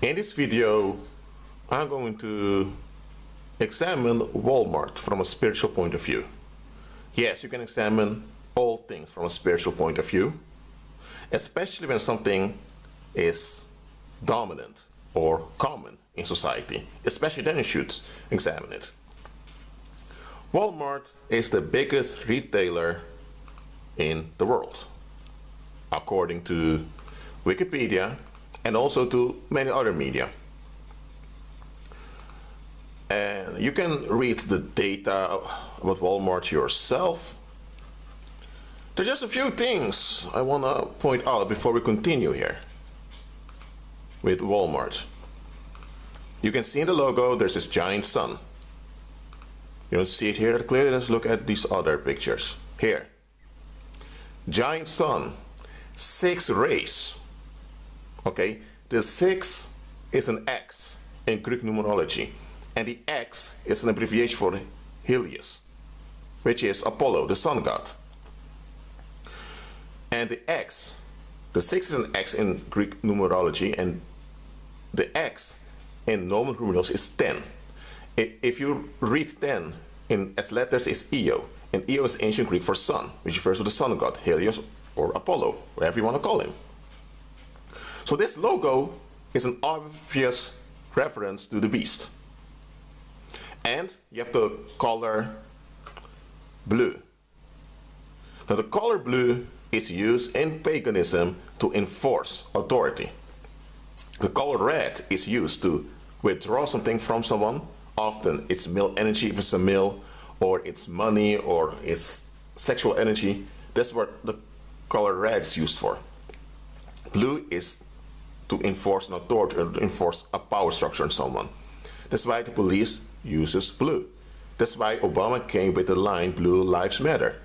In this video, I'm going to examine Walmart from a spiritual point of view. Yes, you can examine all things from a spiritual point of view, especially when something is dominant or common in society. Especially then you should examine it. Walmart is the biggest retailer in the world, according to Wikipedia and also to many other media. And you can read the data about Walmart yourself. There's just a few things I want to point out before we continue here with Walmart. You can see in the logo there's this giant sun. You don't see it here that clearly. Let's look at these other pictures. Here. Giant sun. 6 rays. Okay, the 6 is an X in Greek numerology. And the X is an abbreviation for Helios, which is Apollo, the sun god. And the X, the 6 is an X in Greek numerology, and the X in normal numerals is 10. If you read 10 as letters, it's Io. And Io is ancient Greek for sun, which refers to the sun god, Helios or Apollo, whatever you want to call him. So this logo is an obvious reference to the beast. And you have the color blue. Now the color blue is used in paganism to enforce authority. The color red is used to withdraw something from someone. Often it's male energy if it's a male, or it's money, or it's sexual energy. That's what the color red is used for. Blue is to enforce an authority, or to enforce a power structure on someone. That's why the police uses blue. That's why Obama came with the line "Blue Lives Matter,"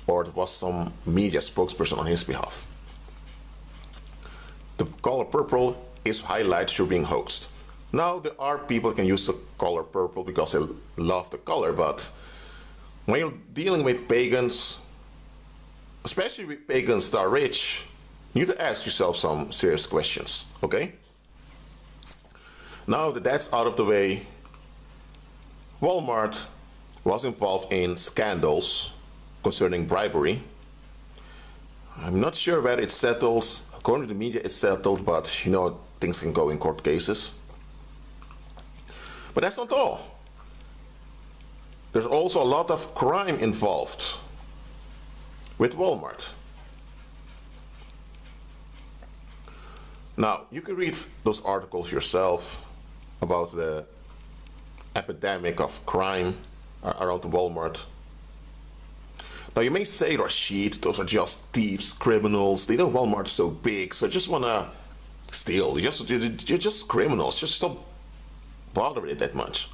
or it was some media spokesperson on his behalf. The color purple is highlights you're being hoaxed. Now there are people who can use the color purple because they love the color, but when you're dealing with pagans, especially with pagans that are rich, you need to ask yourself some serious questions, okay? Now that that's out of the way, Walmart was involved in scandals concerning bribery. I'm not sure whether it's settled. According to the media, it's settled, but you know, things can go in court cases. But that's not all. There's also a lot of crime involved with Walmart. Now, you can read those articles yourself about the epidemic of crime around the Walmart. Now you may say, Rashid, those are just thieves, criminals. They know Walmart's so big, so just want to steal. You're just criminals. Just stop bothering it that much.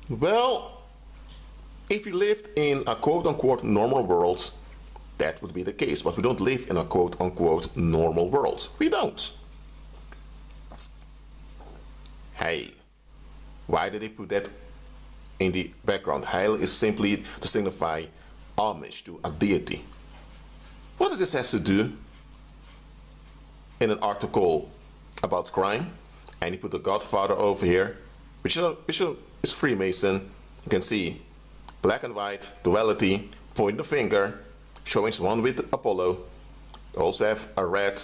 Well, if you lived in a quote-unquote normal world, that would be the case. But we don't live in a quote-unquote normal world. We don't. Heil. Why did they put that in the background? Heil is simply to signify homage to a deity. What does this have to do in an article about crime? And you put the Godfather over here, which is Freemason. You can see black and white, duality, point the finger, showing one with Apollo. You also have a red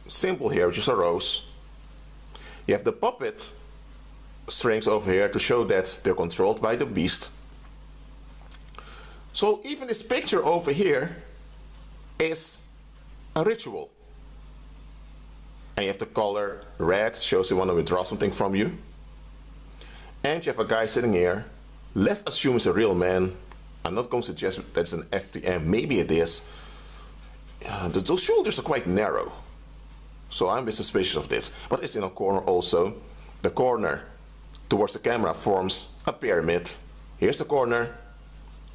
symbol here, which is a rose. You have the puppet strings over here to show that they're controlled by the beast. So even this picture over here is a ritual. And you have the color red, shows they want to withdraw something from you. And you have a guy sitting here. Let's assume it's a real man. I'm not going to suggest that it's an FTM. Maybe it is. Those shoulders are quite narrow. So I'm a bit suspicious of this. But it's in a corner also. The corner towards the camera forms a pyramid. Here's the corner,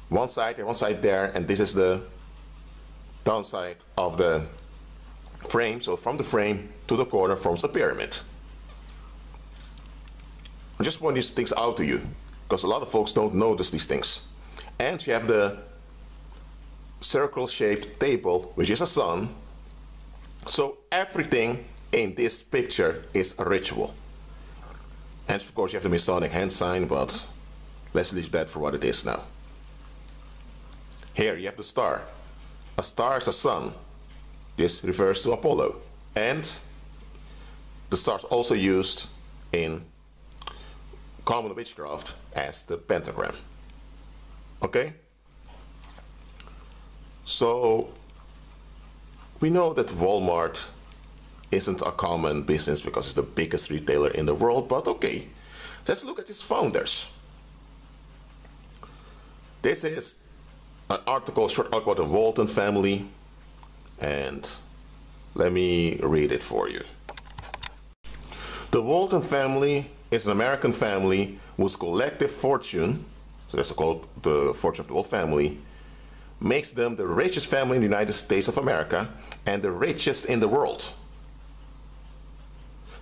one side here, one side there, and this is the downside of the frame. So from the frame to the corner forms a pyramid. I just point these things out to you because a lot of folks don't notice these things. And you have the circle-shaped table, which is a sun. So everything in this picture is a ritual. And of course you have the Masonic hand sign, but let's leave that for what it is now. Here you have the star. A star is a sun. This refers to Apollo. And the star is also used in common witchcraft as the pentagram. Okay? So we know that Walmart isn't a common business because it's the biggest retailer in the world, but okay, let's look at its founders. This is an article, short article about the Walton family, and let me read it for you. The Walton family is an American family whose collective fortune, so that's called the fortune of the whole family, makes them the richest family in the United States of America and the richest in the world.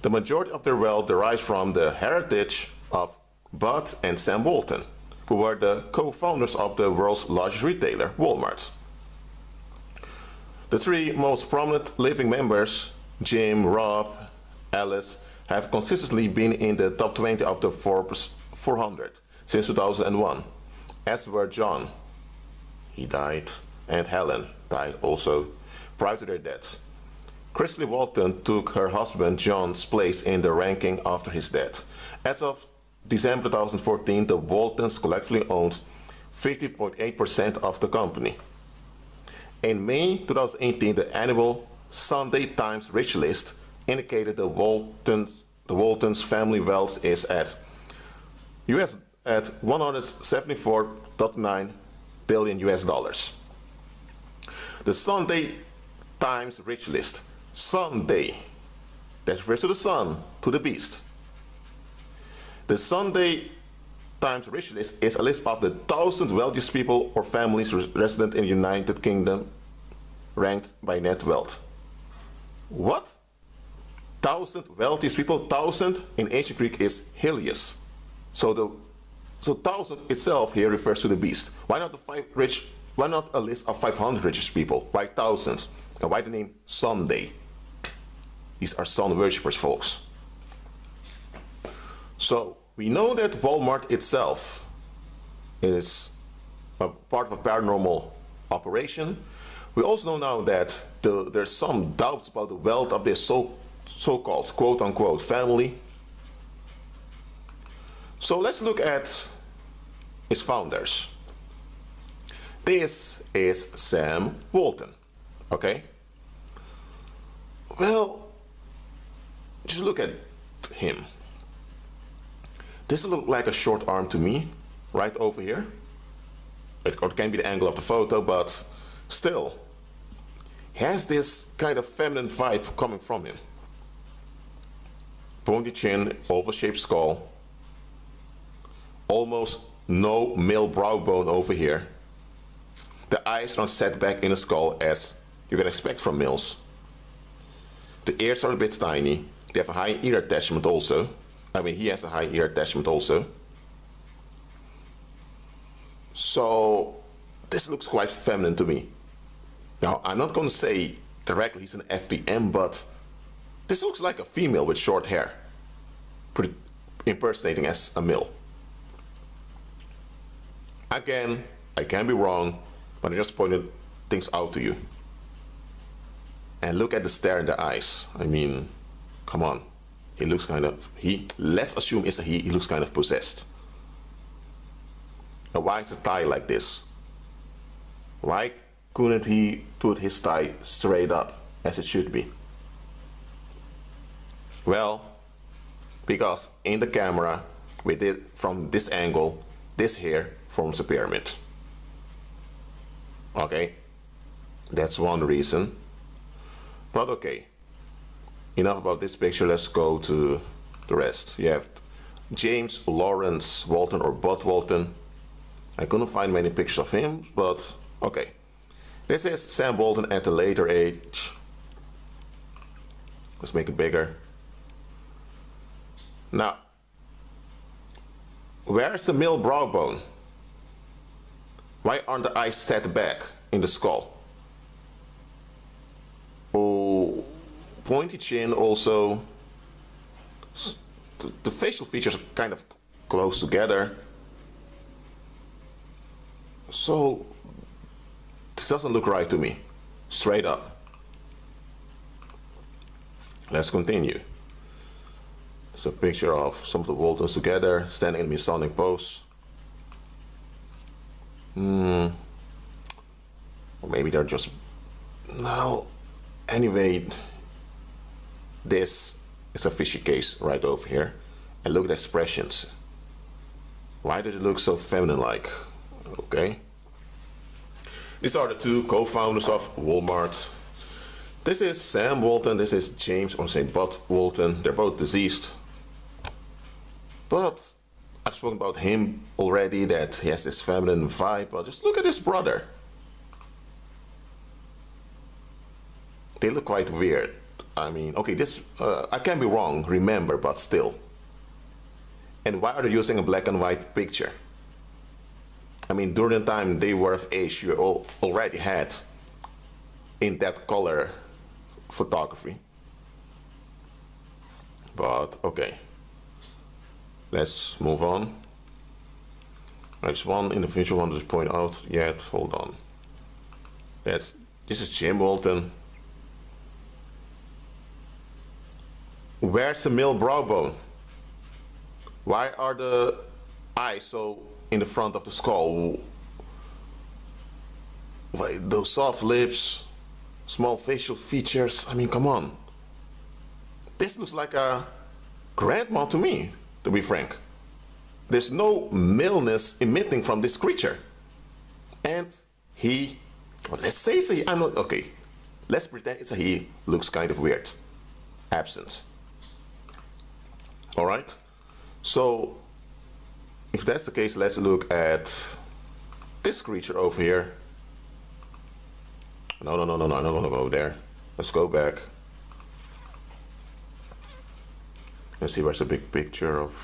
The majority of their wealth derives from the heritage of Bud and Sam Walton, who were the co-founders of the world's largest retailer, Walmart. The three most prominent living members, Jim, Rob, Alice, have consistently been in the top 20 of the Forbes 400 since 2001, as were John. He died, and Helen died also prior to their deaths. Chrisley Walton took her husband John's place in the ranking after his death. As of December 2014, the Waltons collectively owned 50.8% of the company. In May 2018, the annual Sunday Times Rich List indicated the Waltons family wealth is at $174.9 billion US dollars. The Sunday Times Rich List. Sunday. That refers to the sun, to the beast. The Sunday Times Rich List is a list of the 1,000 wealthiest people or families resident in the United Kingdom, ranked by net wealth. What? 1,000 wealthiest people? 1,000 in ancient Greek is Helios. So 1,000 itself here refers to the beast. Why not why not a list of 500 richest people? Why 1,000? And why the name Sunday? These are sun worshippers, folks. So we know that Walmart itself is a part of a paranormal operation. We also know now that there's some doubts about the wealth of this so-called quote-unquote family. So let's look at its founders. This is Sam Walton, okay? Well, just look at him. This looks like a short arm to me, right over here. It can be the angle of the photo, but still, he has this kind of feminine vibe coming from him. Pointy chin, oval-shaped skull, almost no male brow bone over here. The eyes are set back in the skull as you can expect from males. The ears are a bit tiny. They have a high ear attachment also. I mean, he has a high ear attachment also. So this looks quite feminine to me. Now, I'm not going to say directly he's an FTM, but this looks like a female with short hair, pretty impersonating as a male. Again, I can be wrong, but I just pointed things out to you. And look at the stare in the eyes. I mean, come on. He looks kind of, let's assume it's a he looks kind of possessed. Now, why is a tie like this? Why couldn't he put his tie straight up as it should be? Well, because in the camera, from this angle, this here forms a pyramid. Okay, that's one reason. But okay, enough about this picture, let's go to the rest. You have James Lawrence Walton, or Bud Walton. I couldn't find many pictures of him, but okay. This is Sam Walton at a later age. Let's make it bigger. Now, where's the male brow bone? Why aren't the eyes set back in the skull? pointy chin also. The facial features are kind of close together. So this doesn't look right to me, straight up. Let's continue. It's a picture of some of the Waltons together, standing in Masonic pose. Or maybe they're just... No. Anyway, this is a fishy case right over here. And look at the expressions. Why did it look so feminine-like? Okay. These are the two co-founders of Wallmart. This is Sam Walton, this is James or St. Bud Walton. They're both deceased. But I've spoken about him already, that he has this feminine vibe, but just look at his brother. They look quite weird. I mean, okay, this, I can be wrong, remember, but still. And why are they using a black and white picture? I mean, during the time they were of age, you already had in that color photography. But, okay. Let's move on. There's one individual I want to point out yet. Hold on. This is Jim Walton. Where's the male brow bone? Why are the eyes so in the front of the skull? Why those soft lips, small facial features? I mean, come on. This looks like a grandma to me, to be frank. There's no maleness emitting from this creature. And he, well, let's say it's a he, I'm not, okay. Let's pretend it's a he, looks kind of weird. Absent. All right. So, if that's the case, let's look at this creature over here. No, I don't want to go there. Let's go back. Let's see where's a big picture of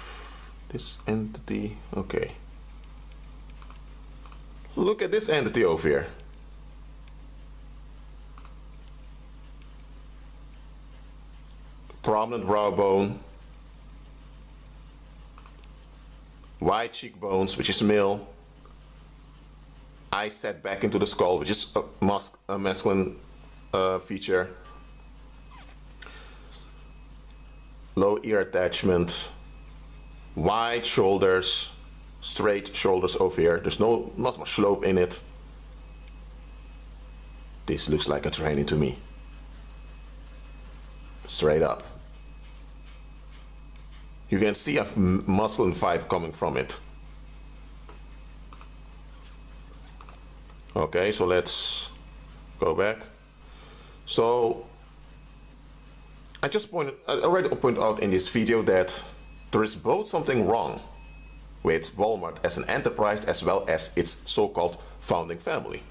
this entity. Okay. Look at this entity over here. Prominent brow bone. Wide cheekbones, which is male. Eyes set back into the skull, which is a masculine feature. Low ear attachment. Wide shoulders. Straight shoulders over here. There's not much slope in it. This looks like a tranny to me. Straight up. You can see a masculine vibe coming from it. Okay, so let's go back. So I already pointed out in this video that there is both something wrong with Wallmart as an enterprise as well as its so-called founding family.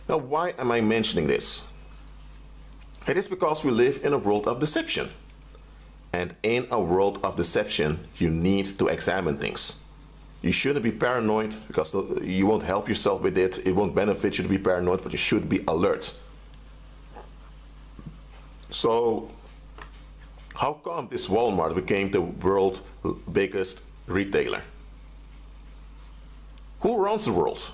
Now, why am I mentioning this? It is because we live in a world of deception. And in a world of deception, you need to examine things. You shouldn't be paranoid because you won't help yourself with it. It won't benefit you to be paranoid, but you should be alert. So, how come this Walmart became the world's biggest retailer? Who runs the world?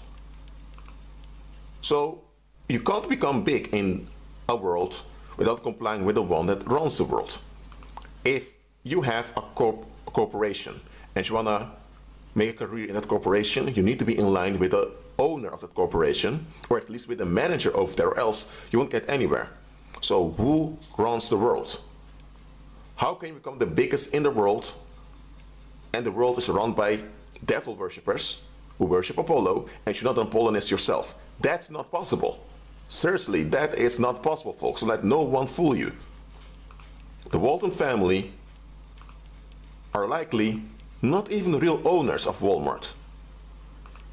So, you can't become big in a world without complying with the one that runs the world. If you have a corporation and you want to make a career in that corporation, you need to be in line with the owner of that corporation, or at least with the manager over there, or else you won't get anywhere. So who runs the world? How can you become the biggest in the world and the world is run by devil worshippers who worship Apollo and you're not an Apollonist yourself? That's not possible. Seriously, that is not possible, folks. So let no one fool you. The Walton family are likely not even the real owners of Walmart.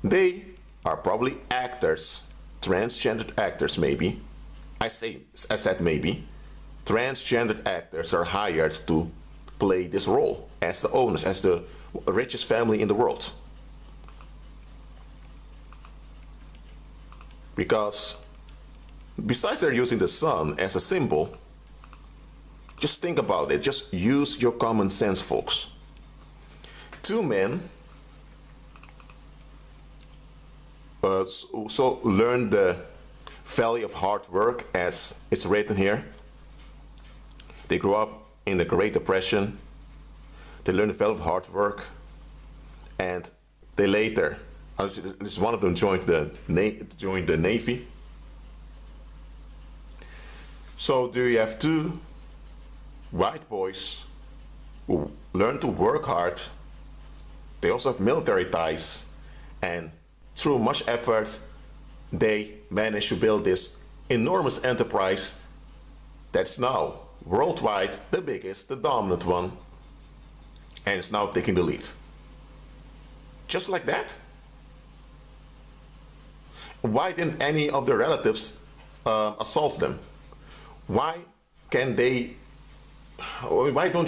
They are probably actors, transgendered actors maybe. I said maybe. Transgendered actors are hired to play this role as the owners, as the richest family in the world. Because besides they're using the sun as a symbol, just think about it. Just use your common sense, folks. Two men so learn the value of hard work, as it's written here. They grew up in the Great Depression. They learned the value of hard work, and they later, at least one of them joined the Navy. So do you have two white boys who learn to work hard. They also have military ties, and through much effort, they managed to build this enormous enterprise that's now worldwide the biggest, the dominant one, and it's now taking the lead. Just like that. Why didn't any of their relatives assault them? Why don't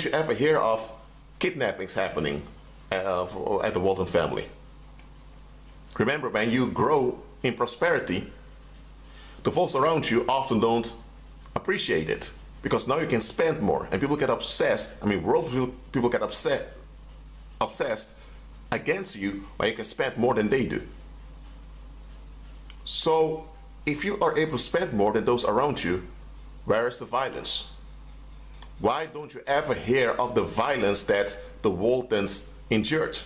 you ever hear of kidnappings happening at the Walton family? Remember, when you grow in prosperity, the folks around you often don't appreciate it, because now you can spend more, and people get obsessed. I mean, world people get obsessed against you when you can spend more than they do. So if you are able to spend more than those around you, where is the violence? Why don't you ever hear of the violence that the Waltons endured?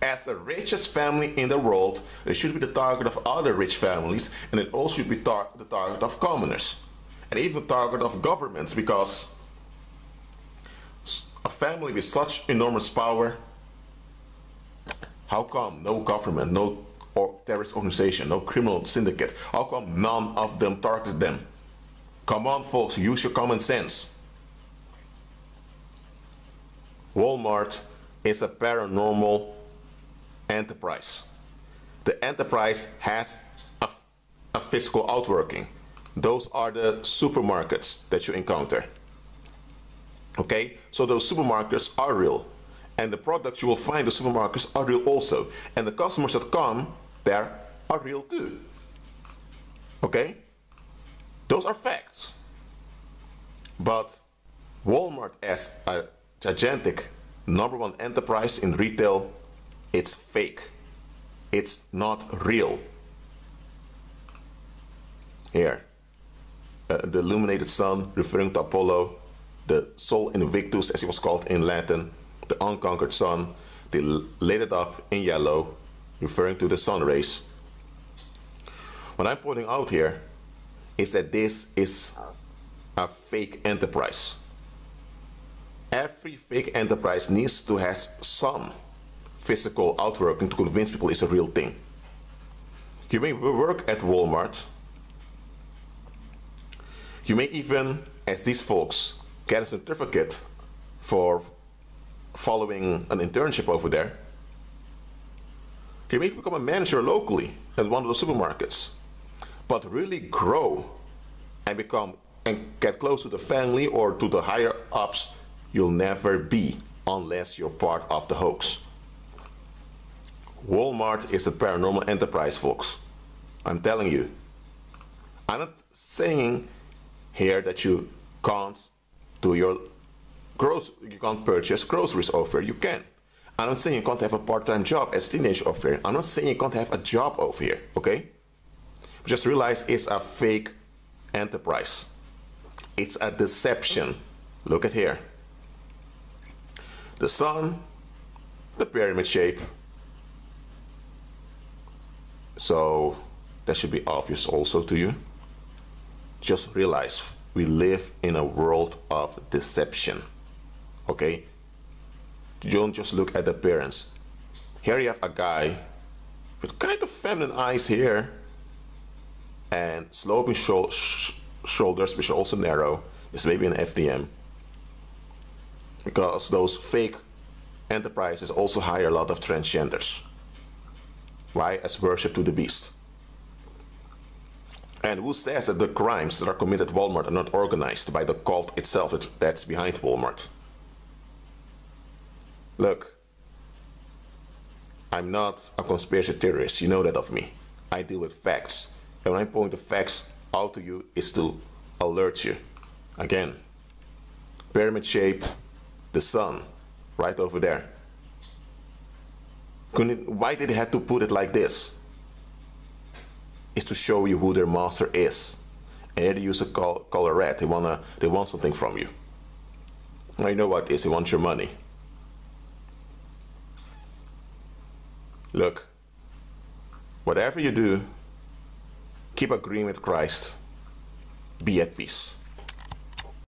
As the richest family in the world, they should be the target of other rich families, and it also should be the target of commoners, and even the target of governments, because a family with such enormous power, how come no government, no terrorist organization, no criminal syndicate, how come none of them targeted them? Come on, folks, use your common sense. Walmart is a paranormal enterprise. The enterprise has a physical outworking. Those are the supermarkets that you encounter. Okay, so those supermarkets are real, and the products you will find in the supermarkets are real also, and the customers that come there are real too. Okay, those are facts. But Walmart, as a gigantic #1 enterprise in retail, it's fake. It's not real. Here, the illuminated sun, referring to Apollo, the Sol Invictus, as it was called in Latin, the unconquered sun. They lit it up in yellow, referring to the sun rays. What I'm pointing out here is that this is a fake enterprise. Every fake enterprise needs to have some physical outworking to convince people it's a real thing. You may work at Walmart. You may even, as these folks, get a certificate for following an internship over there. You may become a manager locally at one of the supermarkets. But really grow and get close to the family or to the higher ups, you'll never be unless you're part of the hoax. Walmart is a paranormal enterprise, folks. I'm telling you. I'm not saying here that you can't do you can't purchase groceries over here. You can. I'm not saying you can't have a part-time job as a teenager over here. I'm not saying you can't have a job over here, okay? But just realize it's a fake enterprise. It's a deception. Look at here. The sun, the pyramid shape. So that should be obvious also to you. Just realize we live in a world of deception. Okay? Don't just look at the appearance. Here you have a guy with kind of feminine eyes here and sloping shoulders, which are also narrow. It's maybe an FDM. Because those fake enterprises also hire a lot of transgenders. Why? As worship to the beast. And who says that the crimes that are committed at Walmart are not organized by the cult itself that's behind Walmart? Look, I'm not a conspiracy theorist, you know that of me. I deal with facts. And when I point the facts out to you is to alert you. Again, pyramid shape, the sun, right over there. Why did they have to put it like this? It's to show you who their master is. And here they use a color red. They want something from you. Now you know what it is. They want your money. Look, whatever you do, keep agreeing with Christ. Be at peace.